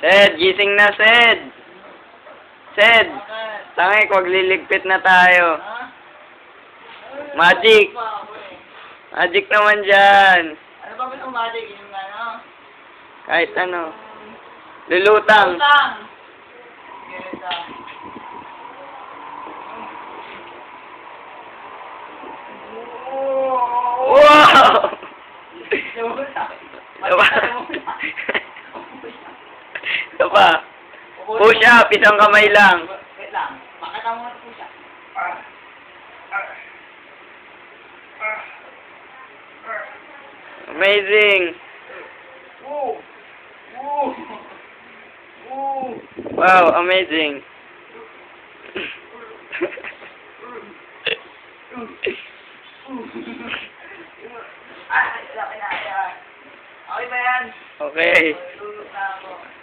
Sed, gising na, Sed. Sed, tangik, wag liligpit na tayo. Magic. Magic naman dyan. Ano ba gusto magic? Yung ano? Kahit ano. Lulutang. Lulutang. Lulutang. Wow! Ito pa. Push up, isang kamay lang. Wait lang. Makita mo na push up. Amazing. Woo! Woo! Woo! Wow, amazing. Okay na yan. Okay ba yan? Okay. Tulog na ako.